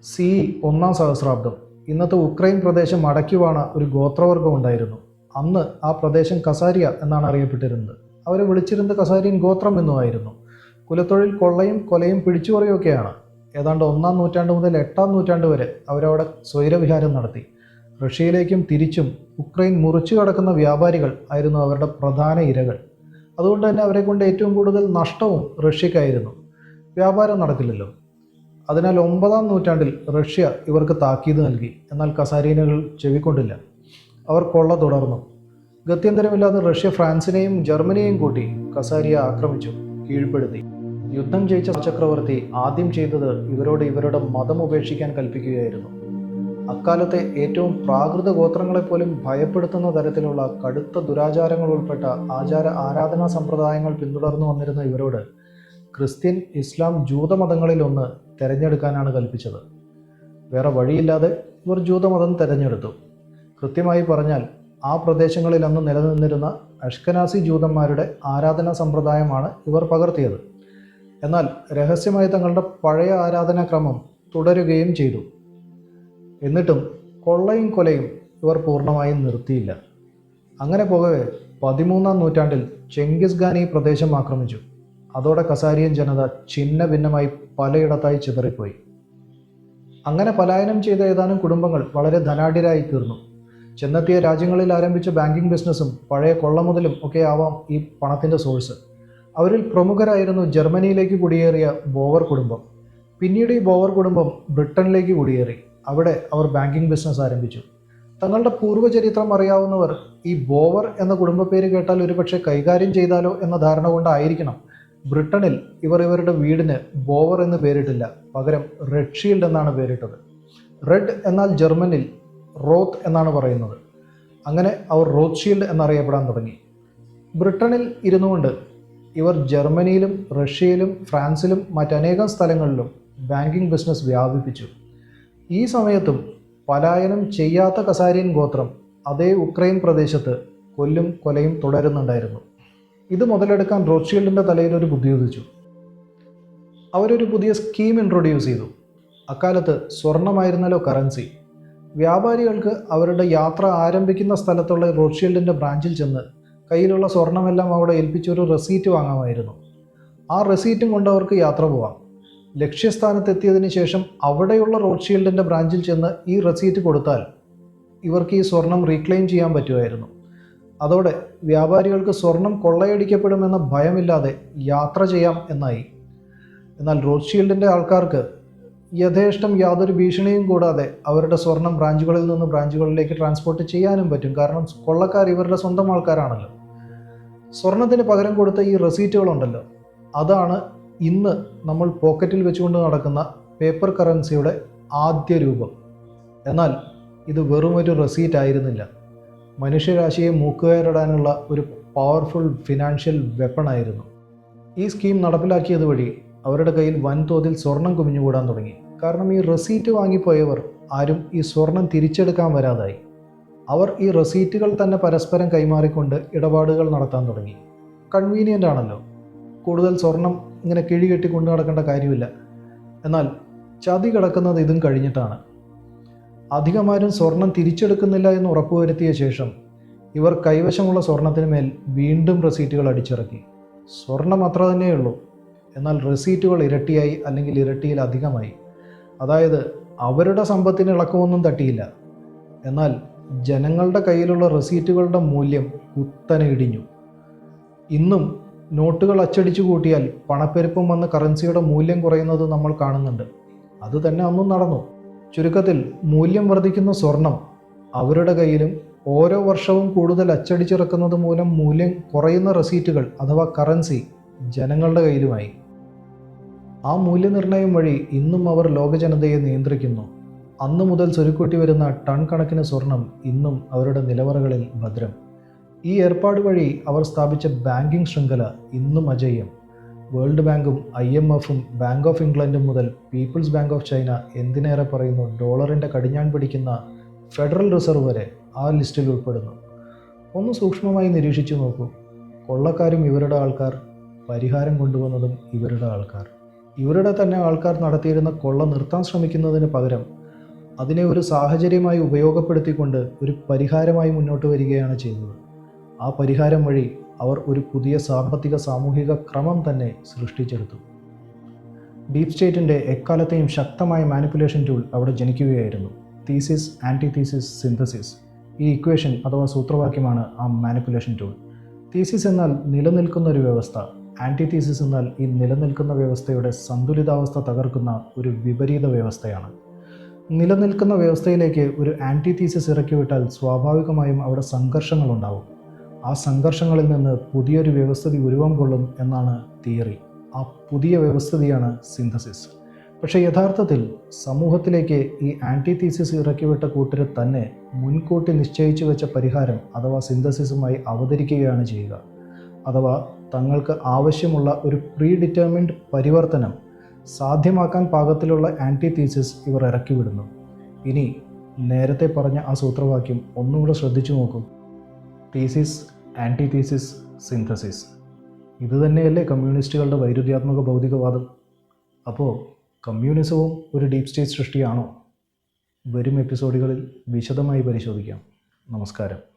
C ഒന്നാം സഹസ്രാബ്ദം. ഇന്നത്തെ Ukraine പ്രദേശം അടയ്ക്കുവാണ ഒരു ഗോത്രവർഗം ഉണ്ടായിരുന്നു. അന്ന് ആ പ്രദേശം കസാരിയ എന്നാണ് അറിയപ്പെട്ടിരുന്നത്. അവരെ വിളിച്ചിരുന്നത് കസാരിയൻ ഗോത്രം എന്നുമായിരുന്നു. കുലത്തൊഴിൽ കൊള്ളയും കൊലയും പിടിച്ചുപറിയൊക്കെയാണ്. ഏതാണ്ട് 1-ാം നൂറ്റാണ്ട് മുതൽ 8-ാം നൂറ്റാണ്ട് വരെ അവരവിടെ സ്വൈരവിഹാരം നടത്തി. റഷ്യയിലേക്കും തിരിച്ചും ഉക്രൈൻ മുറിച്ചു കടക്കുന്ന വ്യാപാരികൾ ആയിരുന്നു അവരുടെ പ്രധാന ഇരകൾ. അതുകൊണ്ട് തന്നെ അവരെ കൊണ്ട് ഏറ്റവും കൂടുതൽ നഷ്ടവും റഷ്യക്കായിരുന്നു. വ്യാപാരം നടക്കില്ലല്ലോ. അതിനാൽ 9-ാം നൂറ്റാണ്ടിൽ റഷ്യ ഇവർക്ക് താക്കീത് നൽകി. എന്നാൽ കസാരീനുകൾ ചെവിക്കൊണ്ടില്ല. അവർ കൊള്ള തുടർന്നു. ഗത്യന്തരമില്ലാതെ റഷ്യ ഫ്രാൻസിനെയും ജർമ്മനിയെയും കൂട്ടി കസാരിയെ ആക്രമിച്ചു, കീഴ്പ്പെടുത്തി. യുദ്ധം ജയിച്ച ചക്രവർത്തി ആദ്യം ചെയ്തത് ഇവരോട് ഇവരുടെ മതം ഉപേക്ഷിക്കാൻ കൽപ്പിക്കുകയായിരുന്നു. അക്കാലത്തെ ഏറ്റവും പ്രാകൃത ഗോത്രങ്ങളെപ്പോലും ഭയപ്പെടുത്തുന്ന തരത്തിലുള്ള കടുത്ത ദുരാചാരങ്ങൾ ഉൾപ്പെട്ട ആരാധനാ സമ്പ്രദായങ്ങൾ പിന്തുടർന്നു വന്നിരുന്ന ഇവരോട് ക്രിസ്ത്യൻ, ഇസ്ലാം, ജൂതമതങ്ങളിലൊന്ന് തിരഞ്ഞെടുക്കാനാണ് കൽപ്പിച്ചത്. വേറെ വഴിയില്ലാതെ ഇവർ ജൂതമതം തിരഞ്ഞെടുത്തു. കൃത്യമായി പറഞ്ഞാൽ ആ പ്രദേശങ്ങളിൽ അന്ന് നിലനിന്നിരുന്ന അഷ്കനാസി ജൂതന്മാരുടെ ആരാധനാ സമ്പ്രദായമാണ് ഇവർ പകർത്തിയത്. എന്നാൽ രഹസ്യമായി തങ്ങളുടെ പഴയ ആരാധനാക്രമം തുടരുകയും ചെയ്തു. എന്നിട്ടും കൊള്ളയും കൊലയും ഇവർ പൂർണ്ണമായും നിർത്തിയില്ല. അങ്ങനെ പോകവെ 13-ാം നൂറ്റാണ്ടിൽ ചെങ്കിസ് ഖാൻ ഈ പ്രദേശം ആക്രമിച്ചു. അതോടെ കസാരിയൻ ജനത ഛിന്ന ഭിന്നമായി പലയിടത്തായി ചിതറിപ്പോയി. അങ്ങനെ പലായനം ചെയ്ത ഏതാനും കുടുംബങ്ങൾ വളരെ ധനാഢ്യരായി തീർന്നു. ചെന്നെത്തിയ രാജ്യങ്ങളിൽ ആരംഭിച്ച ബാങ്കിങ് ബിസിനസ്സും പഴയ കൊള്ളമുതലും ഒക്കെ ആവാം ഈ പണത്തിൻ്റെ സോഴ്സ്. അവരിൽ പ്രമുഖരായിരുന്നു ജർമ്മനിയിലേക്ക് കുടിയേറിയ ബോവർ കുടുംബം. പിന്നീട് ഈ ബോവർ കുടുംബം ബ്രിട്ടനിലേക്ക് കുടിയേറി. അവിടെ അവർ ബാങ്കിങ് ബിസിനസ് ആരംഭിച്ചു. തങ്ങളുടെ പൂർവ്വചരിത്രം അറിയാവുന്നവർ ഈ ബോവർ എന്ന കുടുംബ പേര് കേട്ടാൽ ഒരുപക്ഷെ കൈകാര്യം ചെയ്താലോ എന്ന ധാരണ കൊണ്ടായിരിക്കണം ബ്രിട്ടനിൽ ഇവർ ഇവരുടെ വീടിന് ബോവർ എന്ന് പേരിട്ടില്ല. പകരം റെഡ് ഷീൽഡ് എന്നാണ് പേരിട്ടത്. റെഡ് എന്നാൽ ജർമ്മനിൽ റോത്ത് എന്നാണ് പറയുന്നത്. അങ്ങനെ അവർ റോത്ത് ഷീൽഡ് എന്നറിയപ്പെടാൻ തുടങ്ങി. ബ്രിട്ടനിൽ ഇരുന്നുകൊണ്ട് ഇവർ ജർമ്മനിയിലും റഷ്യയിലും ഫ്രാൻസിലും മറ്റനേകം സ്ഥലങ്ങളിലും ബാങ്കിങ് ബിസിനസ് വ്യാപിപ്പിച്ചു. ഈ സമയത്തും പലായനം ചെയ്യാത്ത കസാരിയൻ ഗോത്രം അതേ ഉക്രൈൻ പ്രദേശത്ത് കൊല്ലും കൊലയും തുടരുന്നുണ്ടായിരുന്നു. ഇത് മുതലെടുക്കാൻ റോത്ത്ഷീൽഡിൻ്റെ തലയിൽ ഒരു ബുദ്ധി ഉദിച്ചു. അവരൊരു പുതിയ സ്കീം ഇൻട്രൊഡ്യൂസ് ചെയ്തു. അക്കാലത്ത് സ്വർണമായിരുന്നല്ലോ കറൻസി. വ്യാപാരികൾക്ക് അവരുടെ യാത്ര ആരംഭിക്കുന്ന സ്ഥലത്തുള്ള റോത്ത്ഷീൽഡിൻ്റെ ബ്രാഞ്ചിൽ ചെന്ന് കയ്യിലുള്ള സ്വർണമെല്ലാം അവിടെ ഏൽപ്പിച്ചൊരു റെസീറ്റ് വാങ്ങാമായിരുന്നു. ആ റെസീറ്റും കൊണ്ട് അവർക്ക് യാത്ര പോവാം. ലക്ഷ്യസ്ഥാനത്തെത്തിയതിന് ശേഷം അവിടെയുള്ള റോത്ത്ഷീൽഡിൻ്റെ ബ്രാഞ്ചിൽ ചെന്ന് ഈ റെസീറ്റ് കൊടുത്താൽ ഇവർക്ക് ഈ സ്വർണം റീക്ലെയിം ചെയ്യാൻ പറ്റുമായിരുന്നു. അതോടെ വ്യാപാരികൾക്ക് സ്വർണം കൊള്ളയടിക്കപ്പെടുമെന്ന ഭയമില്ലാതെ യാത്ര ചെയ്യാം എന്നായി. എന്നാൽ റോത്ത്ഷീൽഡിൻ്റെ ആൾക്കാർക്ക് യഥേഷ്ടം യാതൊരു ഭീഷണിയും കൂടാതെ അവരുടെ സ്വർണം ബ്രാഞ്ചുകളിൽ നിന്ന് ബ്രാഞ്ചുകളിലേക്ക് ട്രാൻസ്പോർട്ട് ചെയ്യാനും പറ്റും. കാരണം കൊള്ളക്കാർ ഇവരുടെ സ്വന്തം ആൾക്കാരാണല്ലോ. സ്വർണത്തിന് പകരം കൊടുത്ത ഈ റെസീറ്റുകളുണ്ടല്ലോ, അതാണ് ഇന്ന് നമ്മൾ പോക്കറ്റിൽ വെച്ചുകൊണ്ട് നടക്കുന്ന പേപ്പർ കറൻസിയുടെ ആദ്യ രൂപം. എന്നാൽ ഇത് വെറുമൊരു റെസീറ്റ് ആയിരുന്നില്ല. മനുഷ്യരാശിയെ മൂക്കുകയറിടാനുള്ള ഒരു പവർഫുൾ ഫിനാൻഷ്യൽ വെപ്പണായിരുന്നു. ഈ സ്കീം നടപ്പിലാക്കിയത് വഴി അവരുടെ കയ്യിൽ വൻതോതിൽ സ്വർണം കുമിഞ്ഞുകൂടാൻ തുടങ്ങി. കാരണം ഈ റെസീറ്റ് വാങ്ങിപ്പോയവർ ആരും ഈ സ്വർണം തിരിച്ചെടുക്കാൻ വരാതായി. അവർ ഈ റെസീറ്റുകൾ തന്നെ പരസ്പരം കൈമാറിക്കൊണ്ട് ഇടപാടുകൾ നടത്താൻ തുടങ്ങി. കൺവീനിയൻ്റ് ആണല്ലോ. കൂടുതൽ സ്വർണം ഇങ്ങനെ കിഴികെട്ടി കൊണ്ടു നടക്കേണ്ട കാര്യമില്ല. എന്നാൽ ചതി കിടക്കുന്നത് ഇതും കഴിഞ്ഞിട്ടാണ്. അധികമാരും സ്വർണം തിരിച്ചെടുക്കുന്നില്ല എന്ന് ഉറപ്പുവരുത്തിയ ശേഷം ഇവർ കൈവശമുള്ള സ്വർണത്തിന് മേൽ വീണ്ടും റെസീറ്റുകൾ അടിച്ചിറക്കി. സ്വർണം അത്ര തന്നെയുള്ളൂ, എന്നാൽ റെസീറ്റുകൾ ഇരട്ടിയായി, അല്ലെങ്കിൽ ഇരട്ടിയിലധികമായി. അതായത് അവരുടെ സമ്പത്തിന് ഇളക്കമൊന്നും തട്ടിയില്ല. എന്നാൽ ജനങ്ങളുടെ കയ്യിലുള്ള റെസീറ്റുകളുടെ മൂല്യം കുത്തനെ ഇടിഞ്ഞു. ഇന്നും നോട്ടുകൾ അച്ചടിച്ചു കൂട്ടിയാൽ പണപ്പെരുപ്പം വന്ന് കറൻസിയുടെ മൂല്യം കുറയുന്നത് നമ്മൾ കാണുന്നുണ്ട്. അതുതന്നെ അന്നും നടന്നു. ചുരുക്കത്തിൽ മൂല്യം വർദ്ധിക്കുന്ന സ്വർണം അവരുടെ കയ്യിലും ഓരോ വർഷവും കൂടുതൽ അച്ചടിച്ചിറക്കുന്നത് മൂലം മൂല്യം കുറയുന്ന റെസീറ്റുകൾ അഥവാ കറൻസി ജനങ്ങളുടെ കയ്യിലുമായി. ആ മൂല്യനിർണ്ണയം വഴി ഇന്നും അവർ ലോകജനതയെ നിയന്ത്രിക്കുന്നു. അന്നു മുതൽ സ്വരുക്കൂട്ടി വരുന്ന ടൺ കണക്കിന് സ്വർണം ഇന്നും അവരുടെ നിലവറകളിൽ ഭദ്രം. ഈ ഏർപ്പാട് വഴി അവർ സ്ഥാപിച്ച ബാങ്കിങ് ശൃംഖല ഇന്നും അജയ്യം. വേൾഡ് ബാങ്കും IMFും ബാങ്ക് ഓഫ് ഇംഗ്ലണ്ടും മുതൽ പീപ്പിൾസ് ബാങ്ക് ഓഫ് ചൈന, എന്തിനേറെ പറയുന്നു ഡോളറിൻ്റെ കടിഞ്ഞാൺ പിടിക്കുന്ന ഫെഡറൽ റിസർവ് വരെ ആ ലിസ്റ്റിൽ ഉൾപ്പെടുന്നു. ഒന്ന് സൂക്ഷ്മമായി നിരീക്ഷിച്ചു നോക്കൂ. കൊള്ളക്കാരും ഇവരുടെ ആൾക്കാർ, പരിഹാരം കൊണ്ടുവന്നതും ഇവരുടെ ആൾക്കാർ. ഇവരുടെ തന്നെ ആൾക്കാർ നടത്തിയിരുന്ന കൊള്ള നിർത്താൻ ശ്രമിക്കുന്നതിന് പകരം അതിനെ ഒരു സാഹചര്യമായി ഉപയോഗപ്പെടുത്തിക്കൊണ്ട് ഒരു പരിഹാരമായി മുന്നോട്ട് വരികയാണ് ചെയ്യുന്നത്. ആ പരിഹാരം വഴി അവർ ഒരു പുതിയ സാമ്പത്തിക സാമൂഹിക ക്രമം തന്നെ സൃഷ്ടിച്ചെടുത്തു. ഡീപ് സ്റ്റേറ്റിൻ്റെ എക്കാലത്തെയും ശക്തമായ മാനിപ്പുലേഷൻ ടൂൾ അവിടെ ജനിക്കുകയായിരുന്നു. Thesis, antithesis, synthesis. ഈ ഇക്വേഷൻ അഥവാ സൂത്രവാക്യമാണ് ആ മാനിപ്പുലേഷൻ ടൂൾ. തീസിസ് എന്നാൽ നിലനിൽക്കുന്ന ഒരു വ്യവസ്ഥ, ആൻറ്റിതീസിസ് എന്നാൽ ഈ നിലനിൽക്കുന്ന വ്യവസ്ഥയുടെ സന്തുലിതാവസ്ഥ തകർക്കുന്ന ഒരു വിപരീത വ്യവസ്ഥയാണ്. നിലനിൽക്കുന്ന വ്യവസ്ഥയിലേക്ക് ഒരു ആൻറ്റിതീസിസ് ഇറക്കിവിട്ടാൽ സ്വാഭാവികമായും അവിടെ സംഘർഷങ്ങളുണ്ടാവും. ആ സംഘർഷങ്ങളിൽ നിന്ന് പുതിയൊരു വ്യവസ്ഥിതി ഉരുവം കൊള്ളും എന്നാണ് തിയറി. ആ പുതിയ വ്യവസ്ഥിതിയാണ് സിന്തസിസ്. പക്ഷേ യഥാർത്ഥത്തിൽ സമൂഹത്തിലേക്ക് ഈ ആൻറ്റിതീസിസ് ഇറക്കിവിട്ട കൂട്ടരെ തന്നെ മുൻകൂട്ടി നിശ്ചയിച്ചു വെച്ച പരിഹാരം അഥവാ സിന്തസിസുമായി അവതരിക്കുകയാണ് ചെയ്യുക. അഥവാ തങ്ങൾക്ക് ആവശ്യമുള്ള ഒരു പ്രീ ഡിറ്റർമിൻഡ് പരിവർത്തനം സാധ്യമാക്കാൻ പാകത്തിലുള്ള ആൻറ്റിതീസിസ് ഇവർ ഇറക്കിവിടുന്നു. ഇനി നേരത്തെ പറഞ്ഞ ആ സൂത്രവാക്യം ഒന്നുകൂടെ ശ്രദ്ധിച്ചു നോക്കൂ. Thesis, antithesis, synthesis. ഇതുതന്നെയല്ലേ കമ്മ്യൂണിസ്റ്റുകളുടെ വൈരുദ്ധ്യാത്മക ഭൗതികവാദം? അപ്പോൾ കമ്മ്യൂണിസവും ഒരു ഡീപ് സ്റ്റേറ്റ് സൃഷ്ടിയാണോ? വരും എപ്പിസോഡുകളിൽ വിശദമായി പരിശോധിക്കാം. നമസ്കാരം.